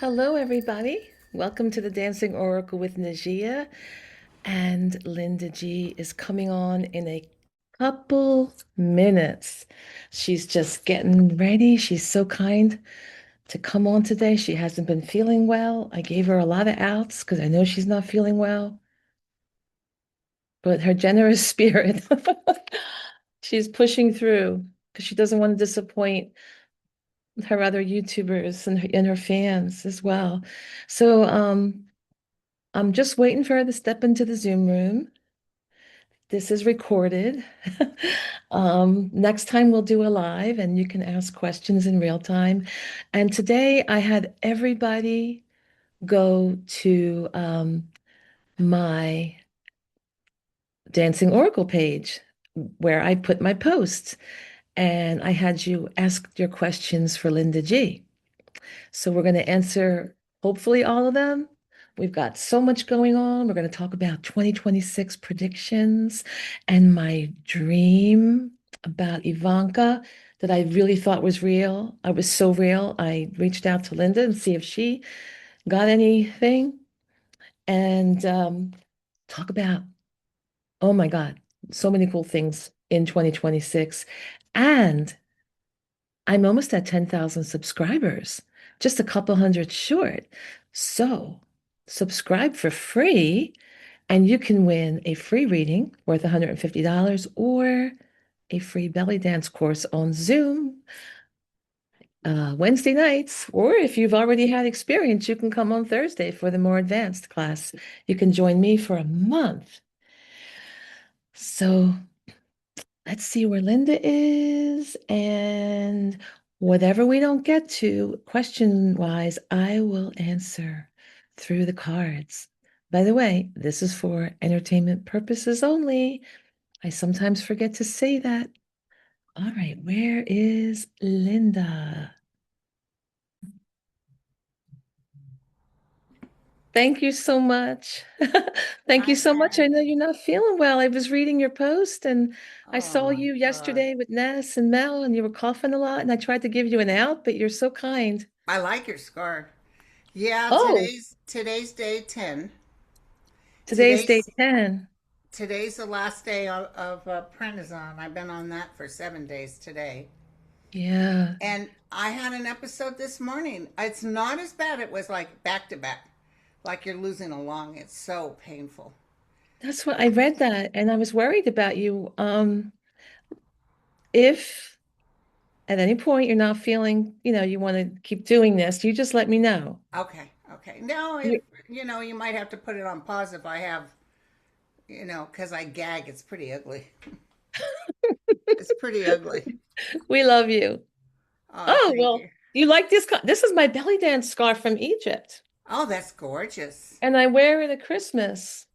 Hello, everybody. Welcome to the Dancing Oracle with Najia. And LINDA.G is coming on in a couple minutes. She's just getting ready. She's so kind to come on today. She hasn't been feeling well. I gave her a lot of outs because I know she's not feeling well, but her generous spirit, she's pushing through because she doesn't want to disappoint her other YouTubers and her fans as well. So, I'm just waiting for her to step into the Zoom room. This is recorded. Next time we'll do a live and you can ask questions in real time. And today I had everybody go to my Dancing Oracle page where I put my posts, and I had you ask your questions for LINDA.G. So we're going to answer hopefully all of them. We've got so much going on. We're going to talk about 2026 predictions and my dream about Ivanka that I really thought was real. I was so real. I reached out to Linda and see if she got anything and talk about, oh my God, so many cool things in 2026. And I'm almost at 10,000 subscribers, just a couple hundred short. So subscribe for free, and you can win a free reading worth $150 or a free belly dance course on Zoom Wednesday nights. Or if you've already had experience, you can come on Thursday for the more advanced class. You can join me for a month. So let's see where Linda is. And whatever we don't get to question-wise, I will answer through the cards. By the way, this is for entertainment purposes only. I sometimes forget to say that. All right, where is Linda? Thank you so much. Thank you Hi so much. there. I know you're not feeling well. I was reading your post and I Oh saw my you God. yesterday with Ness and Mel, and you were coughing a lot, and I tried to give you an out, but you're so kind. I like your scar. Yeah, Oh, today's day 10. today's day Today's 10. today's the last day of prednisone. I've been on that for 7 days today. Yeah, And I had an episode this morning. It's not as bad. It was like back to back, like you're losing a lung. It's so painful. that's what I read that, and I was worried about you. If at any point you're not feeling, you want to keep doing this, you just let me know. Okay, okay. No, if You- you might have to put it on pause if I have, because I gag. It's pretty ugly. It's pretty ugly. We love you. Oh, Oh, thank well, you. you like this? This is my belly dance scarf from Egypt, Oh, that's gorgeous. and I wear it at Christmas.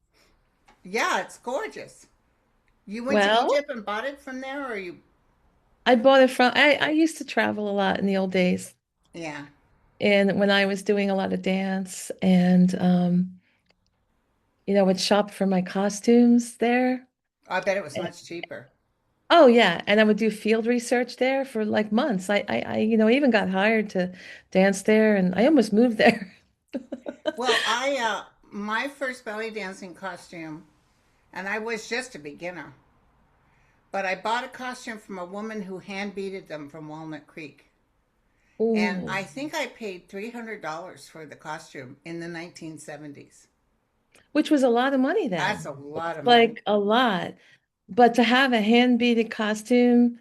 Yeah, it's gorgeous. You went to Well, Egypt and bought it from there, or you? I bought it from, I used to travel a lot in the old days. Yeah. And when I was doing a lot of dance and, would shop for my costumes there. I bet it was much cheaper. Oh yeah, and I would do field research there for like months. I even got hired to dance there, and I almost moved there. Well, my first belly dancing costume, and I was just a beginner, but I bought a costume from a woman who hand beaded them from Walnut Creek. And Oh, I think I paid $300 for the costume in the 1970s. which was a lot of money That's a then. lot of money. Like a lot. But to have a hand beaded costume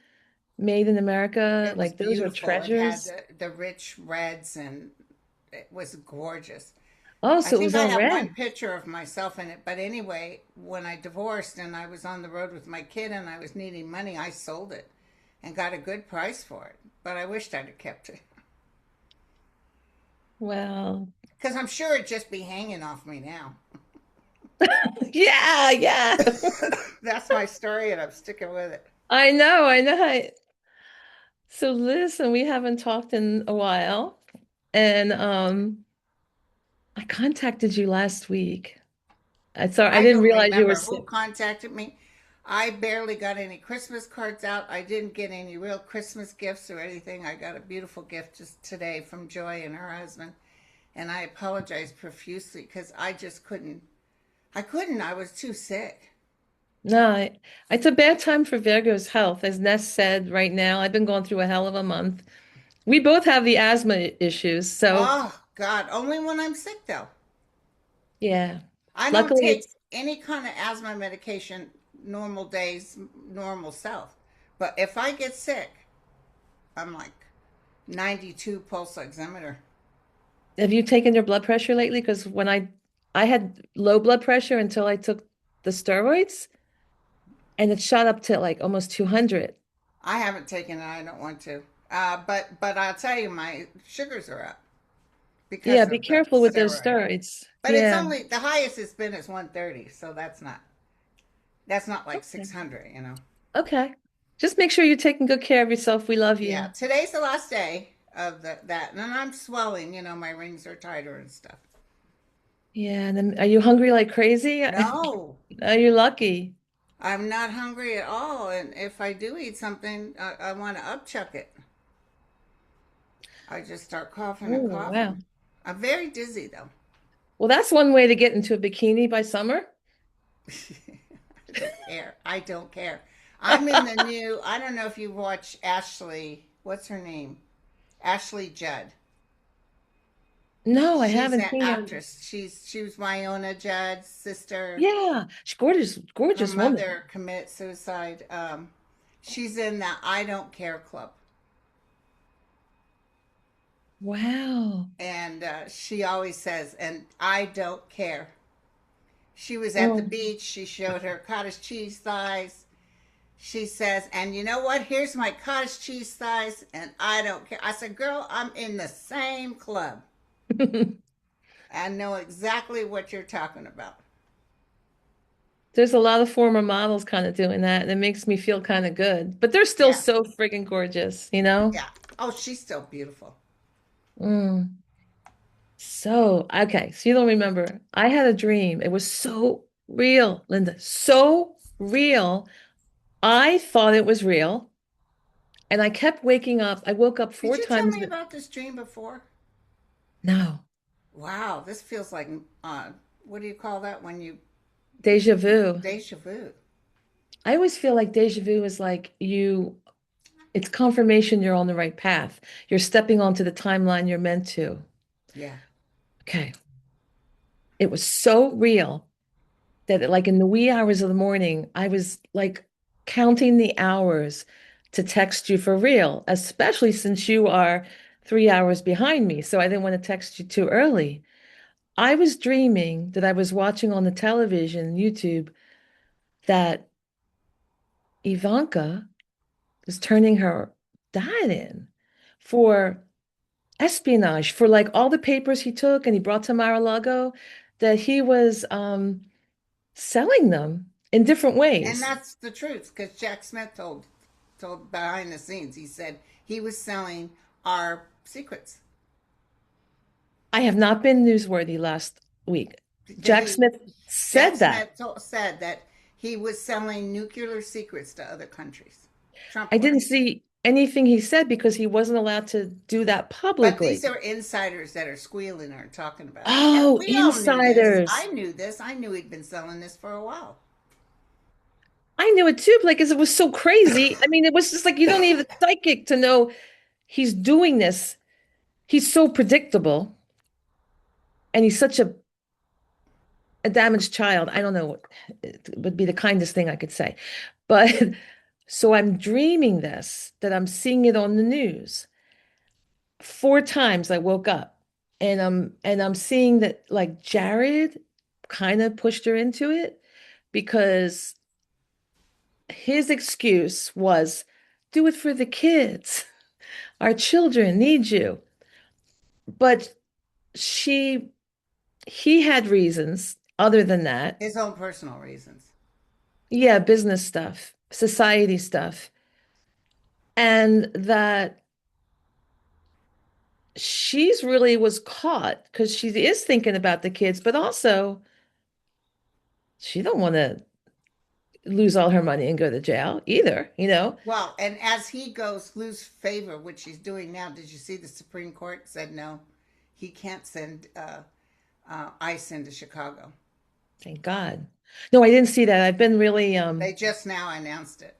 made in America, It was like those are beautiful. It had treasures. the rich reds, and it was gorgeous. Oh, I so it think was I all have one red. picture of myself in it. But anyway, when I divorced and I was on the road with my kid and I was needing money, I sold it and got a good price for it. But I wished I'd have kept it Well, because I'm sure it'd just be hanging off me now. yeah, yeah. That's my story, and I'm sticking with it. I know, I know. So listen, we haven't talked in a while, and I contacted you last week. I I didn't don't realize you were remember who sick. contacted me. I barely got any Christmas cards out. I didn't get any real Christmas gifts or anything. I got a beautiful gift just today from Joy and her husband. and I apologized profusely because I just couldn't. I couldn't. I was too sick. No, it's a bad time for Virgo's health. As Ness said right now, I've been going through a hell of a month. We both have the asthma issues. So, Oh God, only when I'm sick though. yeah, I don't luckily take it's, any kind of asthma medication normal days, normal self. But if I get sick, I'm like 92 pulse oximeter. have you taken your blood pressure lately? Because I had low blood pressure until I took the steroids and it shot up to like almost 200. I haven't taken it. I don't want to. But I'll tell you, my sugars are up Yeah, because be of the careful with those steroid. steroids. But it's Yeah. only the highest it's been is 130, so that's not like Okay. 600, you know. Okay. Just make sure you're taking good care of yourself. We love Yeah, you. today's the last day of that, and I'm swelling. My rings are tighter and stuff. Yeah, and then are you hungry like crazy? No, Are you lucky? I'm not hungry at all, and if I do eat something, I want to upchuck it. I just start coughing and Oh, wow. coughing. I'm very dizzy though. Well, that's one way to get into a bikini by summer. I don't care. I don't care. I'm in the new. I don't know if you watch Ashley. What's her name? Ashley Judd. No, I She's haven't an seen her. actress. She was Wyona Judd's sister. Yeah, she's gorgeous, Her gorgeous woman. mother commits suicide. She's in the I Don't Care Club, Wow. and she always says, "And I don't care." She was at the Oh, beach. She showed her cottage cheese thighs. She says, "And you know what? Here's my cottage cheese thighs, and I don't care." I said, "Girl, I'm in the same club. I know exactly what you're talking about." there's a lot of former models kind of doing that, and it makes me feel kind of good. But they're still Yeah, so friggin' gorgeous, you know? yeah. Oh, she's still beautiful. Mm. So, okay, so you don't remember. I had a dream. It was so real, Linda, so real. I thought it was real, and I kept waking up. I woke up Did four you tell times. me about this dream before? No, Wow, this feels like what do you call that when you deja vu. deja vu? I always feel like deja vu is like it's confirmation you're on the right path. You're stepping onto the timeline you're meant to. Yeah. Okay. It was so real that like in the wee hours of the morning, I was like counting the hours to text you for real, especially since you are 3 hours behind me. So I didn't want to text you too early. I was dreaming that I was watching on the television, YouTube, that Ivanka was turning her dad in for espionage, for like all the papers he took and he brought to Mar-a-Lago, that he was selling them in different And ways. that's the truth because Jack Smith told behind the scenes. He said he was selling our secrets. I have not been newsworthy last week. Jack He Smith Jack said that. Smith said that he was selling nuclear secrets to other countries. Trump I didn't was. see anything he said because he wasn't allowed to do that But these publicly. are insiders that are squealing or talking about it. And Oh, we all knew this. I insiders. knew this. I knew he'd been selling this for a while. I knew it too, but like, 'cause it was so crazy. I mean, it was just like you don't need a psychic to know he's doing this. He's so predictable, and he's such a damaged child. I don't know what it would be the kindest thing I could say. But so I'm dreaming this, that I'm seeing it on the news. Four times I woke up and I'm seeing that like Jared kind of pushed her into it because his excuse was do it for the kids. Our children need you. But she he had reasons other than that. His own personal reasons. Yeah, business stuff, society stuff. And that she's really was caught because she is thinking about the kids, but also she don't want to lose all her money and go to jail either, you know? Well, and as he goes lose favor, which he's doing now, did you see the Supreme Court said no? he can't send ice into Chicago. Thank God. No, I didn't see that. I've been really They just now announced it.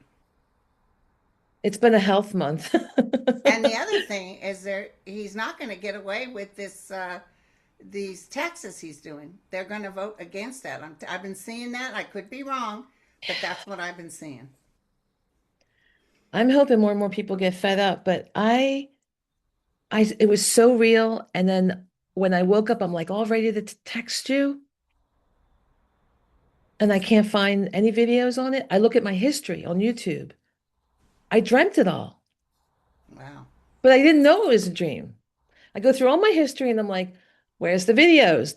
it's been a health month. And the other thing is there he's not going to get away with this these taxes he's doing. They're going to vote against that. I've been seeing that. I could be wrong, but that's what I've been seeing. I'm hoping more and more people get fed up, but it was so real. And then when I woke up, I'm like all ready to text you, and I can't find any videos on it. I look at my history on YouTube. I dreamt it all, Wow. but I didn't know it was a dream. I go through all my history and I'm like, where's the videos?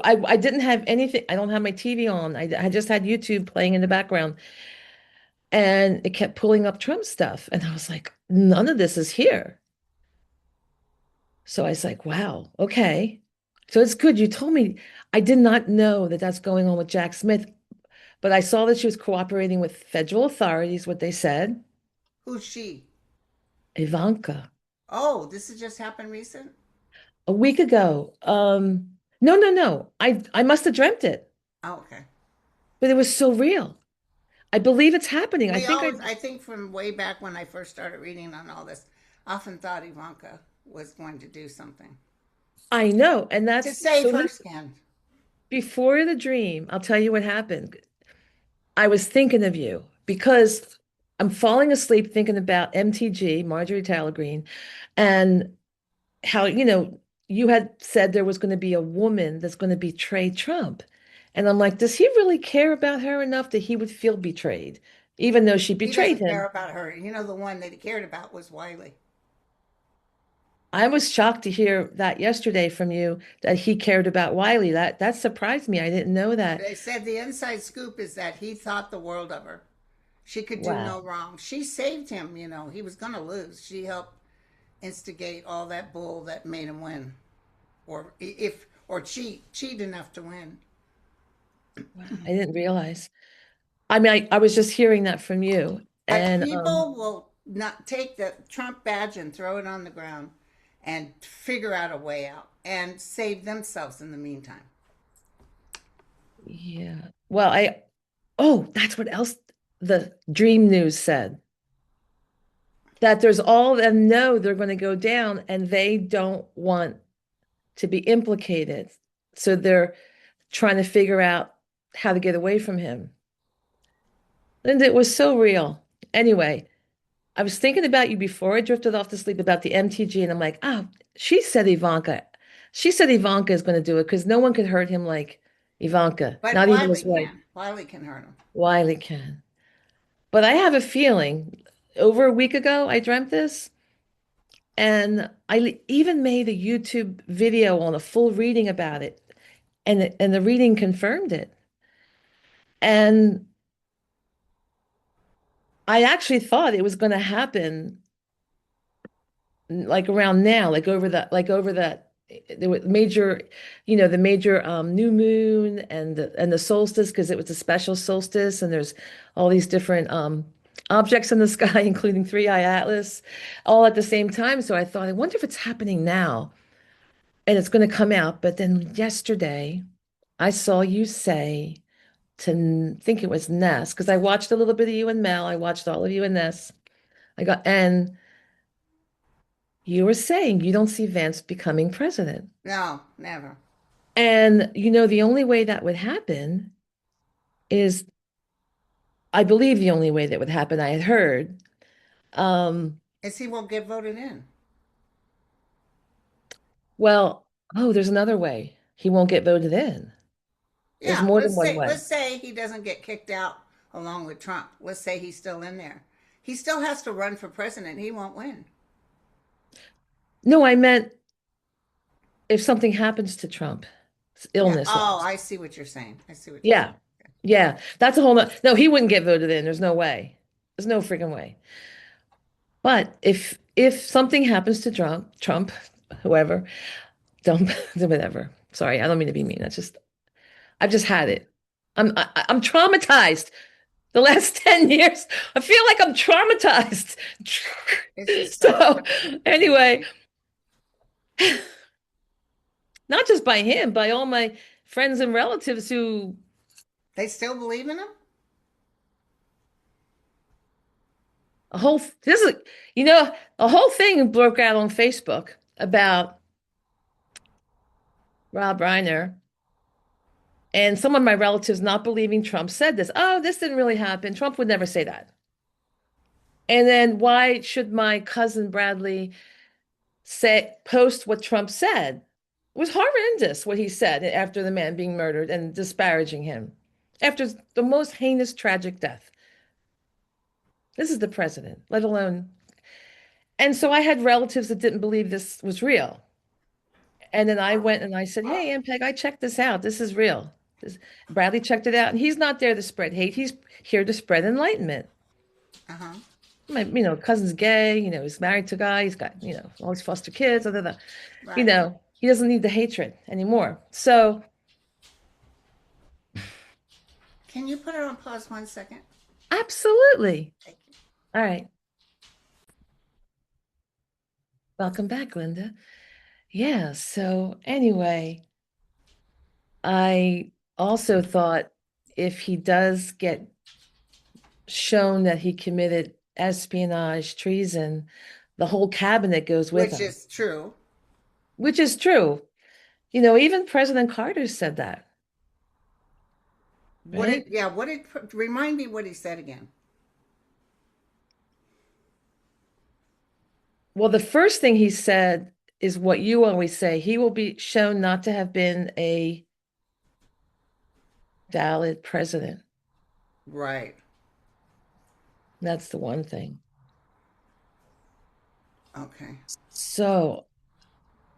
I didn't have anything. I don't have my TV on. I just had YouTube playing in the background, and it kept pulling up Trump stuff. And I was like, none of this is here. So I was like, wow, okay. So it's good. You told me. I did not know that that's going on with Jack Smith, but I saw that she was cooperating with federal authorities, what they said. Who's she? Ivanka, Oh, this has just happened recent? a week ago. No, no, no. I must have dreamt it, Oh, okay. but it was so real. I believe it's happening. I think from way back when I first started reading on all this, I often thought Ivanka was going to do something I know. And to that's save so her skin. before the dream, I'll tell you what happened. I was thinking of you because I'm falling asleep thinking about MTG, Marjorie Taylor Greene, and how, you had said there was going to be a woman that's going to betray Trump. And I'm like, does he really care about her enough that he would feel betrayed, even though she He betrayed doesn't care him? about her. You know, the one that he cared about was Wiley. I was shocked to hear that yesterday from you that he cared about Wiley. That surprised me. I didn't know that. They said the inside scoop is that he thought the world of her. She could do no Wow. wrong. She saved him, you know. He was going to lose. She helped instigate all that bull that made him win. Or cheat enough to win. Wow. I didn't realize. I mean, I was just hearing that from you. But And people will not take the Trump badge and throw it on the ground and figure out a way out and save themselves in the meantime. yeah. Well, oh, that's what else the dream news said. That there's all of them know they're going to go down and they don't want to be implicated. So they're trying to figure out how to get away from him. Linda, it was so real. Anyway, I was thinking about you before I drifted off to sleep about the MTG, and I'm like, oh, she said Ivanka. She said Ivanka is going to do it because no one could hurt him like Ivanka, But not even Wiley his wife. can. Wiley can hurt him. Wiley can. But I have a feeling over a week ago, I dreamt this, and even made a YouTube video on a full reading about it, and the reading confirmed it. And I actually thought it was going to happen like around now, like over that there was major, the major new moon and the solstice because it was a special solstice and there's all these different objects in the sky, including Three-Eye Atlas, all at the same time. So I thought, I wonder if it's happening now and it's going to come out. But then yesterday, I saw you say think it was Ness because I watched a little bit of you and Mel. I watched all of you and Ness. And you were saying you don't see Vance becoming president. No, never. And the only way that would happen is, I believe the only way that would happen, I had heard, um, Is he won't get voted in. well, oh, there's another way. He won't get voted in. There's Yeah, more than one way. let's say he doesn't get kicked out along with Trump. Let's say he's still in there. He still has to run for president. He won't win. No, I meant if something happens to Trump, Yeah. illness Oh, wise. I see what you're saying. I see what you're Yeah. saying. Yeah. That's a whole no, he wouldn't get voted in. There's no way. There's no freaking way. But if something happens to Trump, whoever, don't whatever. Sorry, I don't mean to be mean. I've just had it. I'm traumatized. The last 10 years, I feel like I'm traumatized. It's just so. So anyway, Not just by him, by all my friends and relatives who They still believe in him? a whole this is a whole thing broke out on Facebook about Rob Reiner and some of my relatives not believing Trump said this. Oh, this didn't really happen. Trump would never say that. And then why should my cousin Bradley say post what Trump said? It was horrendous what he said after the man being murdered and disparaging him after the most heinous tragic death. This is the president, let alone. And so I had relatives that didn't believe this was real. And then I went and I said, "Hey, Ampeg, I checked this out. This is real." Bradley checked it out, and he's not there to spread hate. He's here to spread enlightenment. Uh-huh. My, cousin's gay. He's married to a guy. He's got, all his foster kids. Blah, blah, blah. Right. He doesn't need the hatred anymore. So Can you put it on pause 1 second? absolutely. Thank you. All right. Welcome back, Linda. Yeah. So anyway, I also thought if he does get shown that he committed espionage, treason, the whole cabinet goes with Which him, is true. which is true. Even President Carter said that, What did, right? yeah, what did, remind me what he said again. Well, the first thing he said is what you always say. He will be shown not to have been a valid president. Right. That's the one thing. Okay. So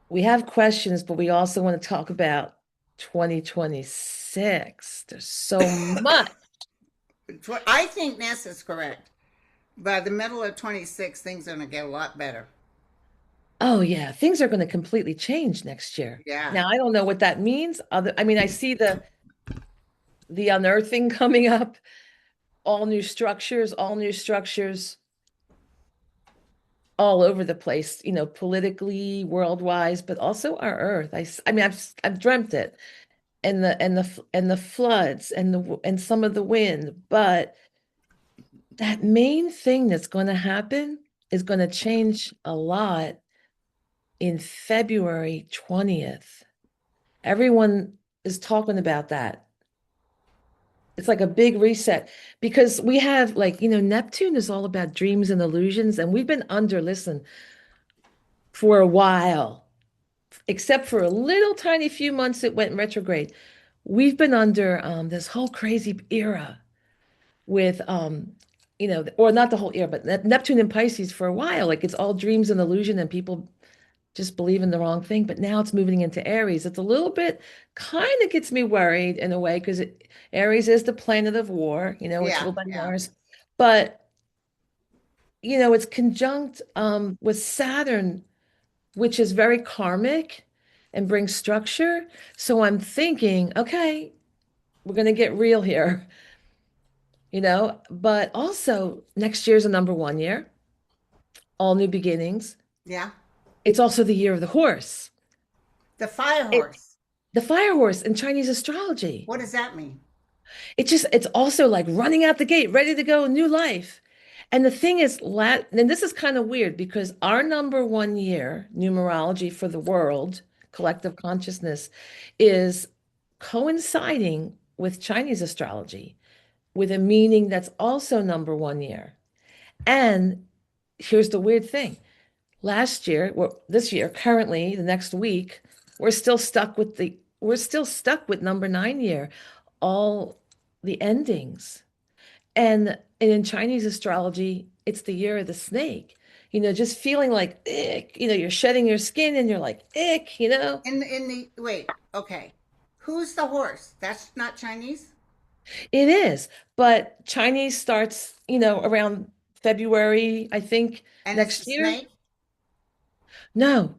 we have questions, but we also want to talk about 2026. There's so much. I think Ness is correct. By the middle of 26, things are going to get a lot better. Oh yeah, things are going to completely change next year. Yeah. Now, I don't know what that means. I mean, I see the unearthing coming up, all new structures all over the place, politically, worldwide, but also our Earth. I mean, I've dreamt it, and the floods and some of the wind, but that main thing that's going to happen is going to change a lot in February 20th. Everyone is talking about that. It's like a big reset because we have like, Neptune is all about dreams and illusions, and we've been under, listen, for a while, except for a little tiny few months it went retrograde. We've been under this whole crazy era with or not the whole era, but Neptune and Pisces for a while. Like it's all dreams and illusion, and people just believe in the wrong thing. But now it's moving into Aries. It's a little bit kind of gets me worried in a way because Aries is the planet of war, it's Yeah. ruled by Yeah. Mars. But it's conjunct with Saturn, which is very karmic and brings structure. So I'm thinking, okay, we're going to get real here, but also next year's a number one year, all new beginnings. Yeah. It's also the year of the horse. The fire It, horse. the fire horse in Chinese astrology. What does that mean? It's also like running out the gate, ready to go, new life. And the thing is, and this is kind of weird because our number one year, numerology for the world, collective consciousness, is coinciding with Chinese astrology with a meaning that's also number one year. And here's the weird thing. Last year, well, this year, currently, the next week, we're still stuck with number 9 year, all the endings. And in Chinese astrology, it's the year of the snake. Just feeling like ick, you're shedding your skin and you're like ick. In the wait, okay. Who's the horse? That's not Chinese? It is. But Chinese starts, around February, I think, And it's the next year. snake? No,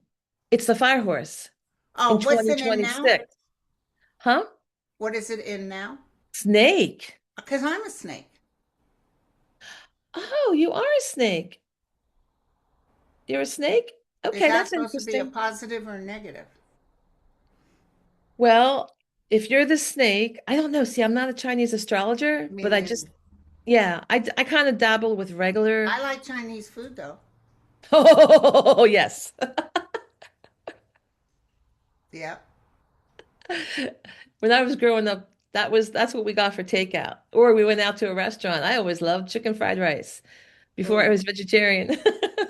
it's the fire horse in Oh, what's it in now? 2026. Huh? What is it in now? Snake. Because I'm a snake. Oh, you are a snake. You're a snake? Is Okay, that that's supposed to be a interesting. positive or a negative? Well, if you're the snake, I don't know. See, I'm not a Chinese astrologer, Me but I neither. just, yeah, I kind of dabble with regular. I like Chinese food though. Oh, yes. Yep. When I was growing up, that's what we got for takeout. Or we went out to a restaurant. I always loved chicken fried rice before I Oh, was vegetarian.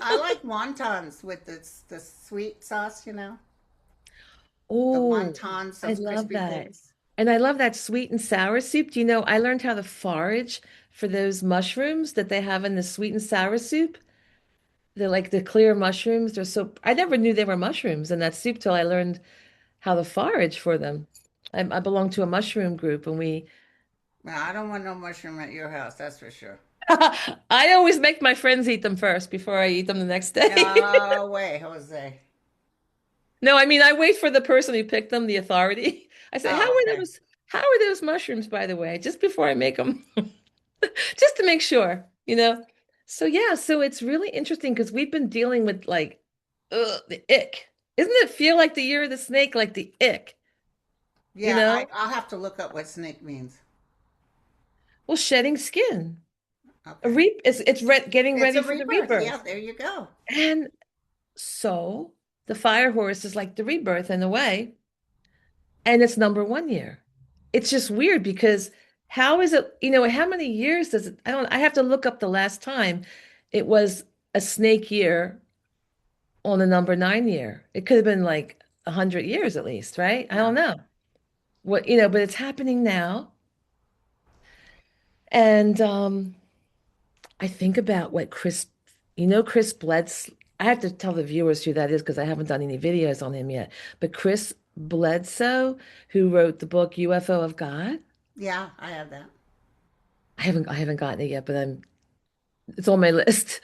I like wontons with the sweet sauce. The Oh, wontons, I those love crispy that. things. And I love that sweet and sour soup. Do you know, I learned how to forage for those mushrooms that they have in the sweet and sour soup. They're like the clear mushrooms. They're so, I never knew they were mushrooms in that soup till I learned how to forage for them. I belong to a mushroom group and we, Well, I don't want no mushroom at your house, that's for sure. I always make my friends eat them first before I eat them the next day. No way, Jose. No, I mean, I wait for the person who picked them, the authority. I say, Oh, okay. how are those mushrooms, by the way, just before I make them, just to make sure, you know? So yeah, so it's really interesting because we've been dealing with like, the ick. Doesn't it feel like the year of the snake, like the ick, you Yeah, know? I'll have to look up what snake means. Well, shedding skin. Okay. Getting It's ready a for the rebirth. Yeah, rebirth. there you go. And so the fire horse is like the rebirth in a way. And it's number 1 year. It's just weird because how is it, how many years does it? I have to look up the last time it was a snake year on the number 9 year. It could have been like 100 years at least, right? I Yeah. don't know but it's happening now. And I think about what Chris Bledsoe. I have to tell the viewers who that is because I haven't done any videos on him yet. But Chris Bledsoe, who wrote the book UFO of God. Yeah, I have that. I haven't gotten it yet, but it's on my list.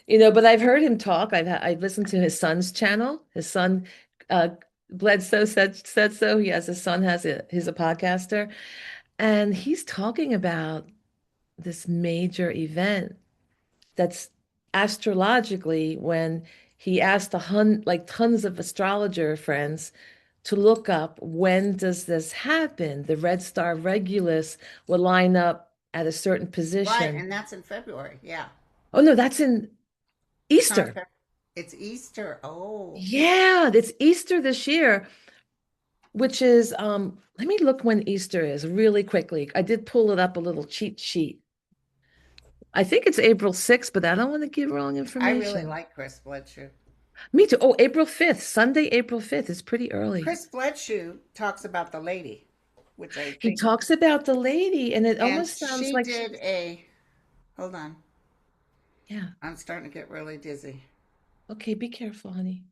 But I've heard him talk. I've listened to his son's channel. His son, uh, Bledsoe said so. He has his son he's a podcaster, and he's talking about this major event that's astrologically when he asked like tons of astrologer friends to look up when does this happen? The red star Regulus will line up at a certain Right, position. and that's in February. Yeah. Oh no, that's in It's not in Easter. February. It's Easter. Oh. Yeah, it's Easter this year, which is let me look when Easter is really quickly. I did pull it up a little cheat sheet. I think it's April 6th, but I don't want to give wrong I really information. like Chris Bledsoe. Me too. Oh, April 5th, Sunday, April 5th is pretty early. Chris Bledsoe talks about the lady, which I He think, talks about the lady, and it and almost sounds she like did she's, a, hold on, yeah. I'm starting to get really dizzy. Okay, be careful, honey.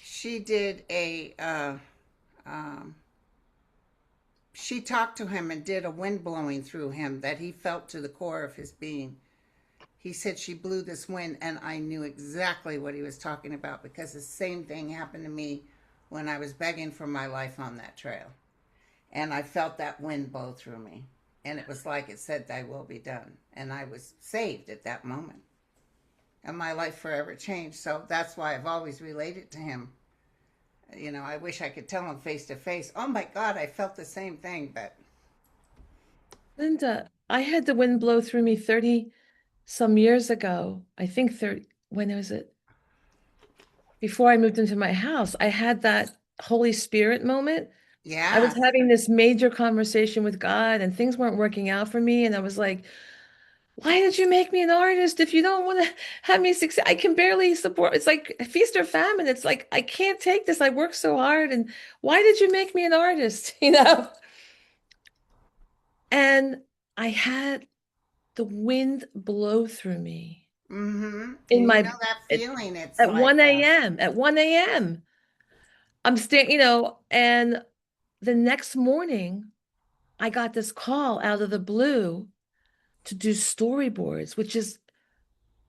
She did um, she talked to him and did a wind blowing through him that he felt to the core of his being. He said she blew this wind, and I knew exactly what he was talking about because the same thing happened to me when I was begging for my life on that trail. And I felt that wind blow through me. And it was like it said, "Thy will be done." And I was saved at that moment. And my life forever changed. So that's why I've always related to him. I wish I could tell him face to face, "Oh my God, I felt the same thing." But Linda, I had the wind blow through me 30 some years ago. I think 30, when was it? Before I moved into my house, I had that Holy Spirit moment. I was yeah, having this major conversation with God and things weren't working out for me. And I was like, why did you make me an artist if you don't want to have me succeed? I can barely support. It's like feast or famine. It's like, I can't take this. I work so hard. And why did you make me an artist? And I had the wind blow through me mm-hmm. in And you my know that at, feeling? It's at like, 1 a.m. At 1 a.m. I'm staying, and the next morning I got this call out of the blue to do storyboards, which is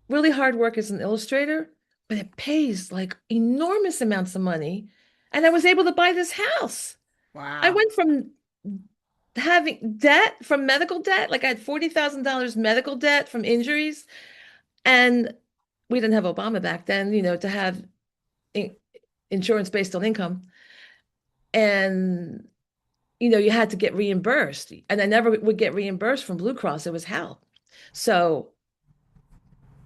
really hard work as an illustrator, but it pays like enormous amounts of money. And I was able to buy this house. I wow, went from having debt from medical debt, like I had $40,000 medical debt from injuries, and we didn't have Obama back then, to have in insurance based on income. And you had to get reimbursed. And I never would get reimbursed from Blue Cross. It was hell. So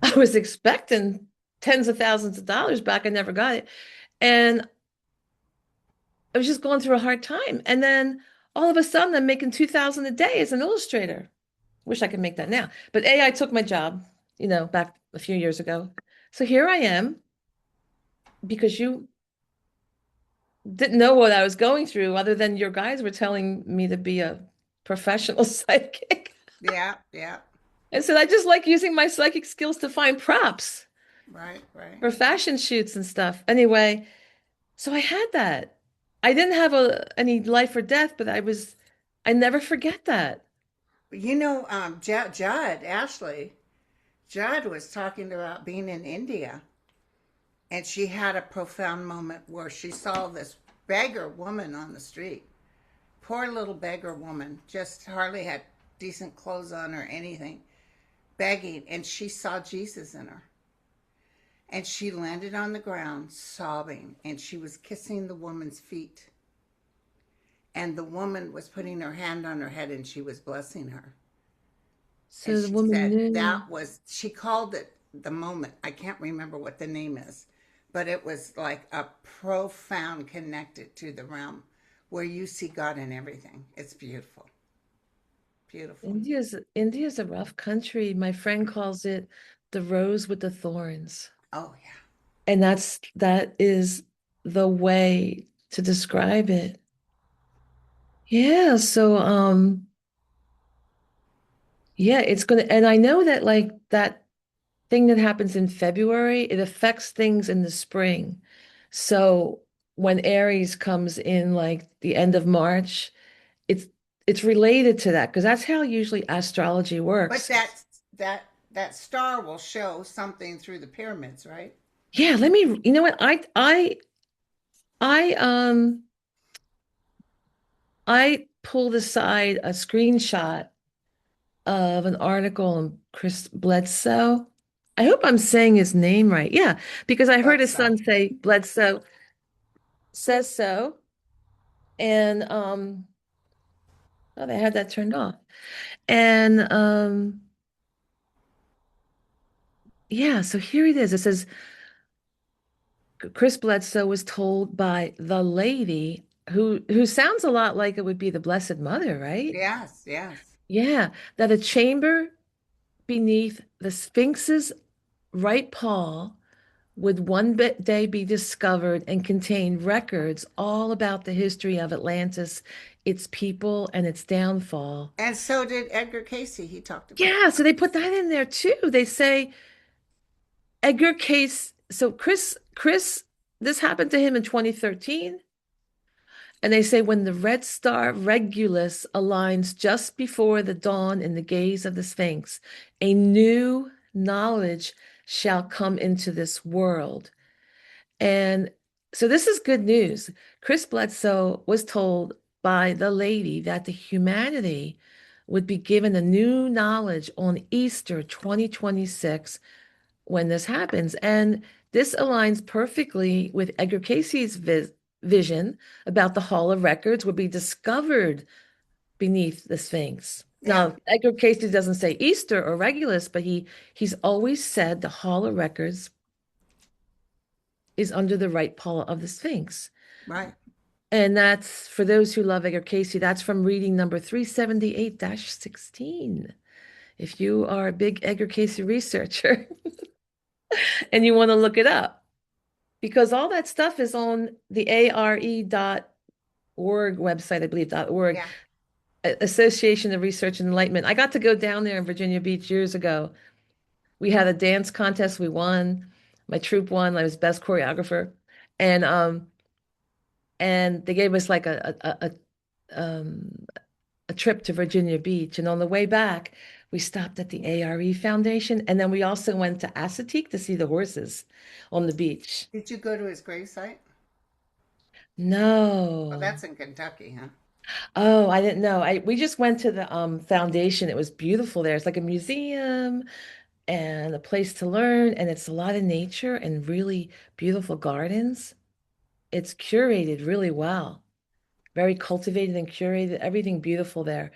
I was expecting tens of thousands of dollars back. I never got it. And I was just going through a hard time. And then all of a sudden I'm making 2000 a day as an illustrator. Wish I could make that now. But AI took my job, back a few years ago. So here I am because you didn't know what I was going through other than your guys were telling me to be a professional psychic. Yeah, yeah. And so I just like using my psychic skills to find props Right, right. for fashion shoots and stuff. Anyway, so I had that. I didn't have any life or death, but I never forget that. Judd, Ashley, Judd was talking about being in India, and she had a profound moment where she saw this beggar woman on the street. Poor little beggar woman, just hardly had decent clothes on or anything, begging, and she saw Jesus in her. And she landed on the ground sobbing, and she was kissing the woman's feet. And the woman was putting her hand on her head and she was blessing her. And So the she woman said knew. that was, she called it the moment. I can't remember what the name is, but it was like a profound connected to the realm where you see God in everything. It's beautiful. Beautiful. India's a rough country. My friend calls it the rose with the thorns. Oh, yeah. And that is the way to describe it. Yeah, so yeah, it's gonna, and I know that like that thing that happens in February, it affects things in the spring. So when Aries comes in like the end of March, it's it's related to that because that's how usually astrology But works. that star will show something through the pyramids, right? Yeah, you know what? I I pulled aside a screenshot of an article on Chris Bledsoe. I hope I'm saying his name right. Yeah, because I heard Thought his son so. say Bledsoe says so. And oh, they had that turned off. And yeah, so here it is. It says Chris Bledsoe was told by the lady who sounds a lot like it would be the Blessed Mother, right? Yes, yes. Yeah, that a chamber beneath the Sphinx's right paw would day be discovered and contain records all about the history of Atlantis, its people, and its downfall. And so did Edgar Casey. He talked about Yeah, that. so they put that in there too. They say Edgar Case. So Chris, this happened to him in 2013. And they say when the red star Regulus aligns just before the dawn in the gaze of the Sphinx, a new knowledge shall come into this world. And so this is good news. Chris Bledsoe was told by the lady that the humanity would be given a new knowledge on Easter 2026 when this happens. And this aligns perfectly with Edgar Casey's vision about the Hall of Records would be discovered beneath the Sphinx. Yeah, Now, Edgar Casey doesn't say Easter or Regulus, but he's always said the Hall of Records is under the right paw of the Sphinx. right. And that's for those who love Edgar Casey, that's from reading number 378-16. If you are a big Edgar Casey researcher and you want to look it up, because all that stuff is on the ARE.org website, I believe, .org, Yeah. Association of Research and Enlightenment. I got to go down there in Virginia Beach years ago. We had a dance contest. We won. My troupe won. I was best choreographer. And they gave us like a trip to Virginia Beach. And on the way back, we stopped at the ARE Foundation. And then we also went to Assateague to see the horses on the beach. Did you go to his gravesite? Well, No. that's in Kentucky, huh? Oh, I didn't know. We just went to the foundation. It was beautiful there. It's like a museum and a place to learn, and it's a lot of nature and really beautiful gardens. It's curated really well. very cultivated and curated, everything beautiful there.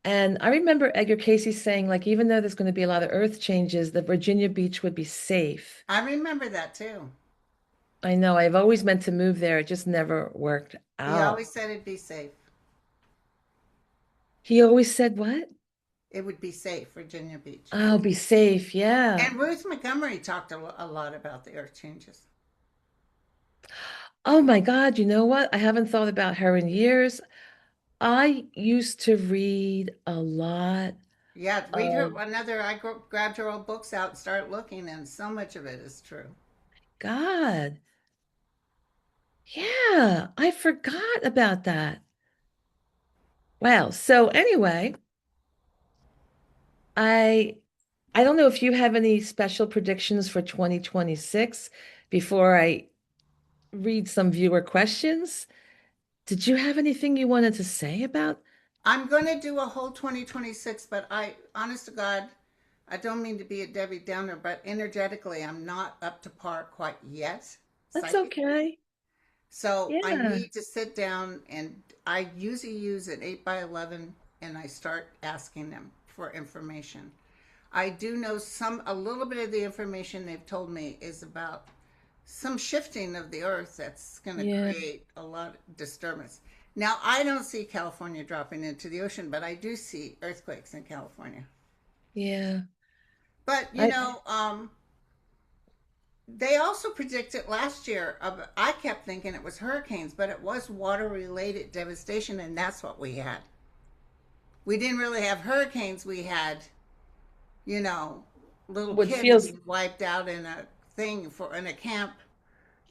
And I remember Edgar Casey saying, like, even though there's going to be a lot of earth changes, the Virginia beach would be safe. I remember that too. I know I've always meant to move there. It just never worked He out. always said it'd be safe. He always said, what? It would be safe, Virginia Beach. I'll be safe. Yeah. And Ruth Montgomery talked a lot about the earth changes. Oh my God, you know what? I haven't thought about her in years. I used to read a lot Yeah, read her of another. Grabbed her old books out and started looking, and so much of it is true. God. Yeah, I forgot about that. Wow. So anyway, I I don't know if you have any special predictions for 2026 before I read some viewer questions. Did you have anything you wanted to say about? I'm going to do a whole 2026, but honest to God, I don't mean to be a Debbie Downer, but energetically, I'm not up to par quite yet, That's psychically. okay. So I Yeah. need to sit down and I usually use an 8 by 11 and I start asking them for information. I do know a little bit of the information they've told me is about some shifting of the earth that's going to Yeah. create a lot of disturbance. Now, I don't see California dropping into the ocean, but I do see earthquakes in California. Yeah. But, I they also predicted last year, I kept thinking it was hurricanes, but it was water related devastation, and that's what we had. We didn't really have hurricanes, we had, you know, little what kids feels being wiped out in a thing for in a camp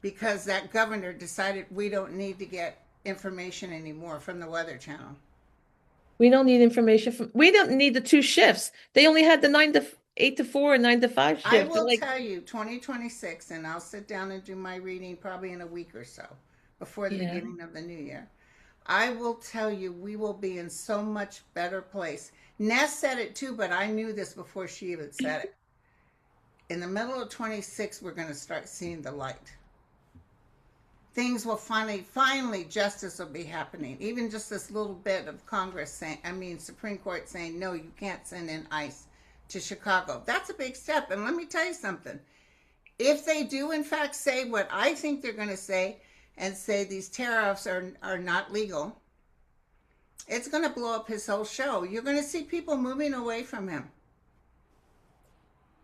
because that governor decided we don't need to get information anymore from the Weather Channel. we don't need information from we don't need the two shifts. They only had the 8 to 4 and 9 to 5 I shift. They're will like, tell you 2026, and I'll sit down and do my reading probably in a week or so before the yeah, beginning of the new year. I will tell you, we will be in so much better place. Ness said it too, but I knew this before she even said it. In the middle of 26, we're going to start seeing the light. Things will finally, justice will be happening. Even just this little bit of Congress saying, I mean, Supreme Court saying, no, you can't send in ICE to Chicago. That's a big step. And let me tell you something. If they do, in fact, say what I think they're going to say and say these tariffs are not legal, it's going to blow up his whole show. You're going to see people moving away from him.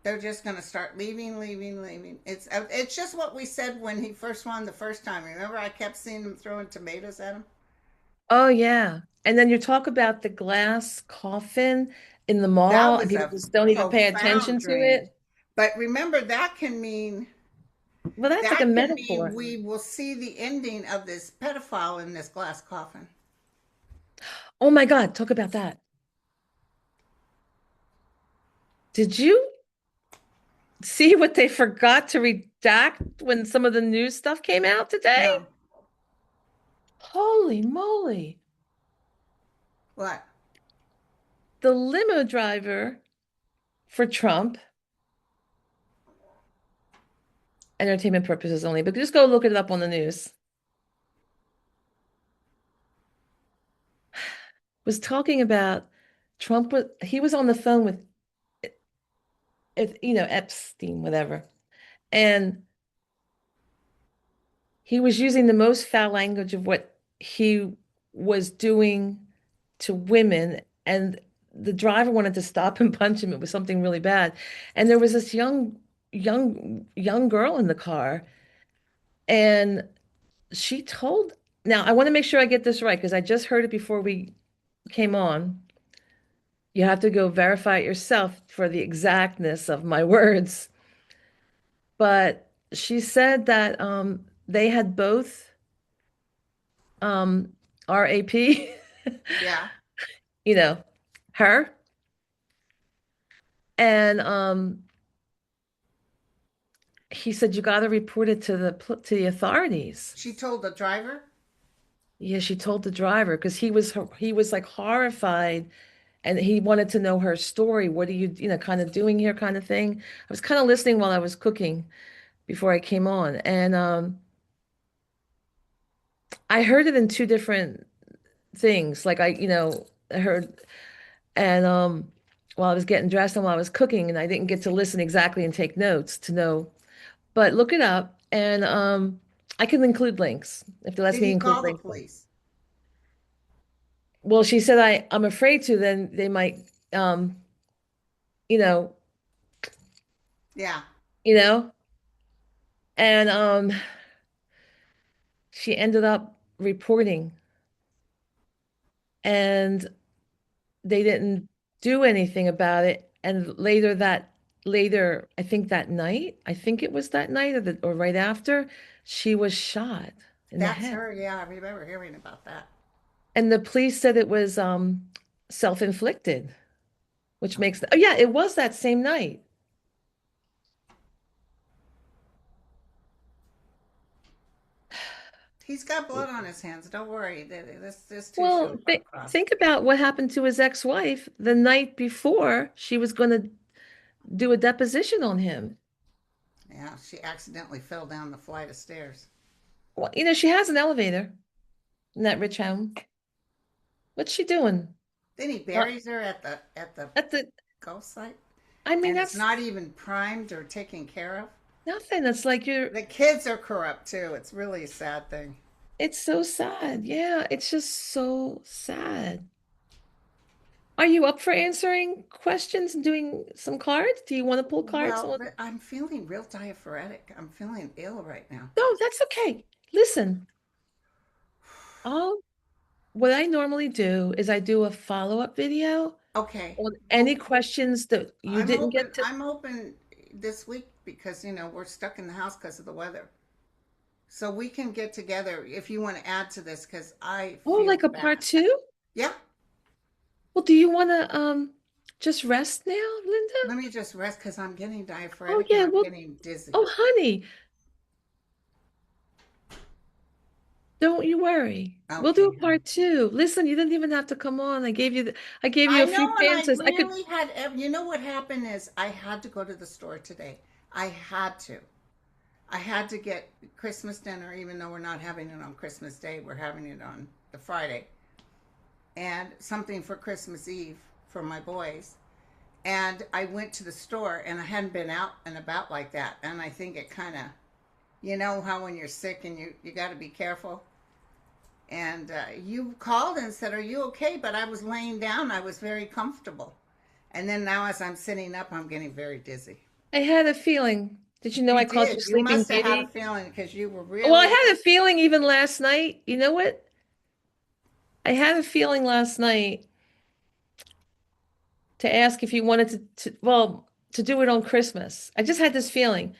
They're just going to start leaving. It's just what we said when he first won the first time. Remember, I kept seeing him throwing tomatoes at him. oh yeah. And then you talk about the glass coffin in the That mall, and was people a just don't even pay profound attention to dream. it. But remember, Well, that's like a that can mean metaphor. we will see the ending of this pedophile in this glass coffin. Oh my God, talk about that. Did you see what they forgot to redact when some of the news stuff came out today? No, Holy moly. what? The limo driver for Trump, entertainment purposes only, but just go look it up on the news, was talking about he was on the phone with Epstein, whatever. And he was using the most foul language of what he was doing to women. And the driver wanted to stop and punch him. It was something really bad. And there was this young girl in the car. And she told, now I want to make sure I get this right because I just heard it before we came on. You have to go verify it yourself for the exactness of my words. But she said that they had both RAP, Yeah. you know, her. And he said, you got to report it to the authorities. She told the driver. Yeah, she told the driver because he was like horrified and he wanted to know her story. What are you kind of doing here kind of thing. I was kind of listening while I was cooking before I came on. And I heard it in two different things. Like I heard and while I was getting dressed and while I was cooking, and I didn't get to listen exactly and take notes to know. But look it up, and I can include links if it lets Did me he include call the links. police? Well, she said I'm afraid to. Then they might, um, you know, Yeah, you know, and she ended up reporting, and they didn't do anything about it. And later, I think it was that night or right after, she was shot in the that's head. her. Yeah, I remember hearing about that. And the police said it was self-inflicted, which makes, Okay. oh yeah, it was that same night. He's got blood on his hands. Don't worry. This too shall Well, cross. think about what happened to his ex-wife the night before she was going to do a deposition on him. Yeah, she accidentally fell down the flight of stairs. Well, she has an elevator in that rich home. What's she doing? Then he Uh, buries her at the at the, ghost site, I mean, and it's that's not even primed or taken care of. nothing. That's like The kids are corrupt too. It's really a sad thing. it's so sad. Yeah, it's just so sad. Are you up for answering questions and doing some cards? Do you want to pull cards Well, on? but I'm feeling real diaphoretic. I'm feeling ill right now. No, that's okay. Listen, all what I normally do is I do a follow-up video Okay. on Well, any questions that you I'm didn't open. get to. I'm open this week because we're stuck in the house because of the weather. So we can get together if you want to add to this because I Oh, feel like a part bad. two? Yeah. Well, do you want to just rest now, Linda? Let me just rest because I'm getting Oh diaphoretic and yeah, I'm well, getting dizzy. oh honey, don't you worry. We'll do a Okay, honey. part two. Listen, you didn't even have to come on. I gave you I a few know, and I chances. I could. really had. You know what happened is I had to go to the store today. I had to. I had to get Christmas dinner, even though we're not having it on Christmas Day. We're having it on the Friday, and something for Christmas Eve for my boys. And I went to the store, and I hadn't been out and about like that. And I think it kind of, you know, how when you're sick and you got to be careful. And you called and said, "Are you okay?" But I was laying down. I was very comfortable. And then now, as I'm sitting up, I'm getting very dizzy. I had a feeling. Did you know You I called you did. You Sleeping must have had a Beauty? feeling because you were Well, I really. had a feeling even last night. You know what? I had a feeling last night to ask if you wanted well, to do it on Christmas. I just had this feeling.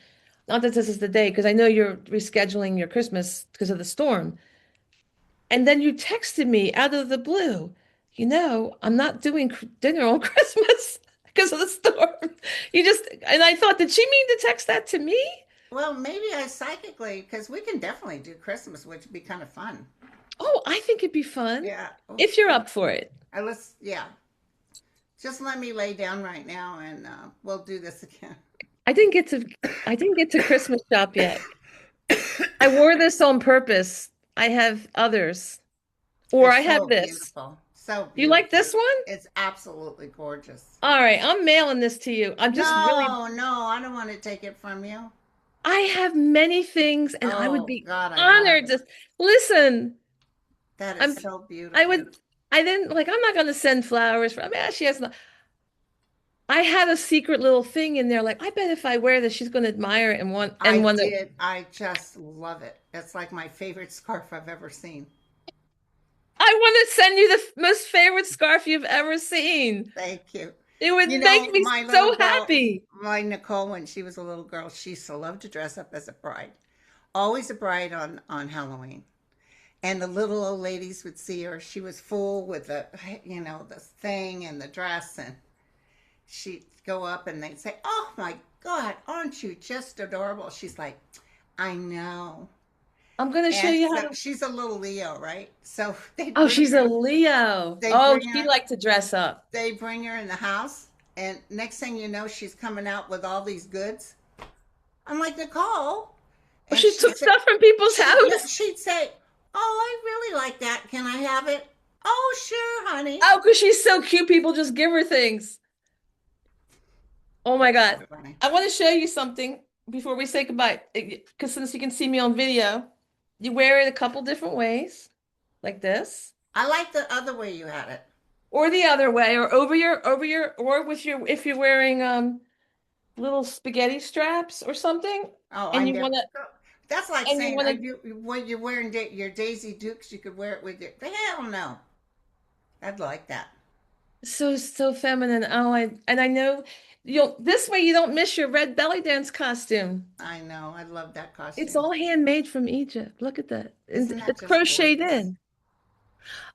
Not that this is the day, because I know you're rescheduling your Christmas because of the storm. And then you texted me out of the blue. I'm not doing dinner on Christmas because of the storm. And I thought, did she mean to text that to me? Well, maybe I psychically, because we can definitely do Christmas, which would be kind of fun. Oh, I think it'd be fun Yeah. Oh, if you're up for it. yeah. Just let me lay down right now and we'll do this again. I didn't get to I didn't get to Christmas shop yet. I wore this on purpose. I have others. Or It's I have so this. beautiful. So You like beautiful. this one? It's absolutely gorgeous. All right, I'm mailing this to you. I'm just really, No, no, I don't want to take it from you. I have many things and I would Oh, be God, I love honored it. to listen. That is I'm, so I beautiful. would, I didn't like, I'm not going to send flowers for, I mean, she has not, I had a secret little thing in there. Like, I bet if I wear this, she's going to admire it I and want to, did. I just love it. It's like my favorite scarf I've ever seen. I want to send you the most favorite scarf you've ever seen. Thank you. It would You make know, me my little so girl, happy. my Nicole, when she was a little girl, she used to love to dress up as a bride. Always a bride on Halloween. And the little old ladies would see her. She was full with the thing and the dress, and she'd go up and they'd say, "Oh my God, aren't you just adorable?" She's like, "I know." I'm going to show And you how so to. she's a little Leo, right? So Oh, she's a Leo. they Oh, bring she her, liked to dress up. they bring her in the house, and next thing you know, she's coming out with all these goods. I'm like, Nicole, Oh, and she she'd took say, stuff from people's house. she'd say, Oh, I really like that. Can I have it? Oh, sure, honey. Oh, because she's so cute, people just give her things. Oh my That's so God. funny. I want to show you something before we say goodbye. Because since you can see me on video, you wear it a couple different ways, like this, I like the other way you had it. or the other way, or or with your if you're wearing little spaghetti straps or something, Oh, I and you never. want to That's like and you saying want I to do when you're wearing your Daisy Dukes, you could wear it with your. Hell no, I'd like that. so feminine. Oh, I know you'll this way you don't miss your red belly dance costume. I know. I love that It's costume. all handmade from Egypt. Look at that. Isn't that It's just crocheted gorgeous? in.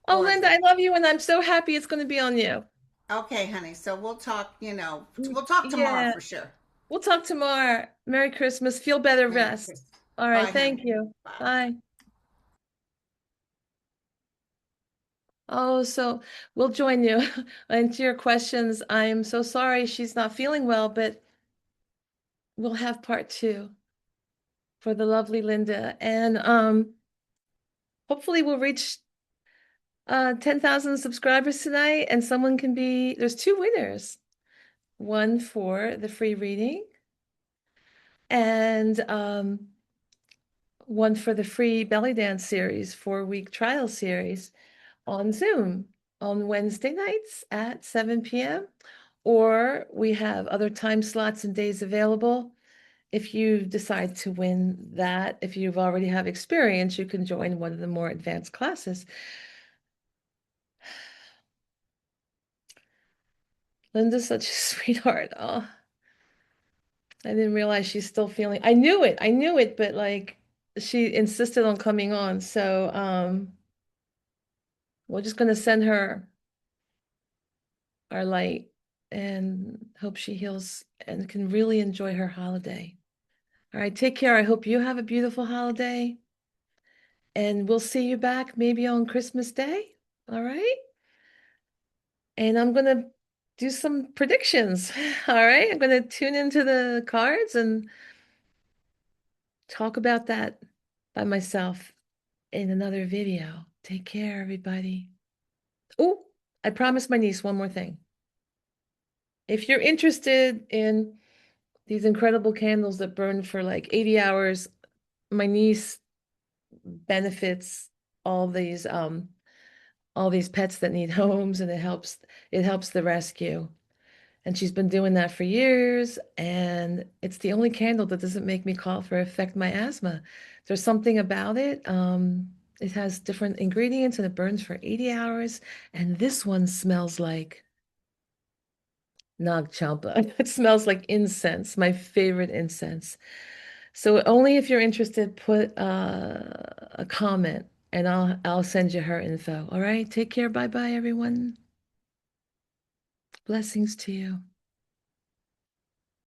Oh, Linda, Gorgeous. I love you, and I'm so happy it's going to be on you. Okay, honey. So we'll talk. We'll talk tomorrow Yeah, for sure. we'll talk tomorrow. Merry Christmas. Feel better, Merry rest. Christmas. All right, Bye, thank honey. you. Bye. Bye. Oh, so we'll join you. And to your questions, I'm so sorry she's not feeling well, but we'll have part two for the lovely Linda. And hopefully we'll reach 10,000 subscribers tonight, and someone can be, there's two winners. One for the free reading and one for the free belly dance series, 4-week trial series on Zoom on Wednesday nights at 7 p.m. Or we have other time slots and days available. If you decide to win that, if you've already have experience, you can join one of the more advanced classes. Linda's such a sweetheart. Oh, I didn't realize she's still feeling. I knew it, but like she insisted on coming on. So we're just gonna send her our light and hope she heals and can really enjoy her holiday. All right, take care. I hope you have a beautiful holiday, and we'll see you back maybe on Christmas Day. All right. And I'm gonna do some predictions. All right. I'm gonna tune into the cards and talk about that by myself in another video. Take care, everybody. Oh, I promised my niece one more thing. If you're interested in these incredible candles that burn for like 80 hours, my niece benefits all these pets that need homes, and it helps the rescue. And she's been doing that for years, and it's the only candle that doesn't make me cough or affect my asthma. There's something about it. It has different ingredients and it burns for 80 hours. And this one smells like Nag Champa. It smells like incense, my favorite incense. So only if you're interested, put a comment and I'll send you her info. All right, take care. Bye bye, everyone. Blessings to you.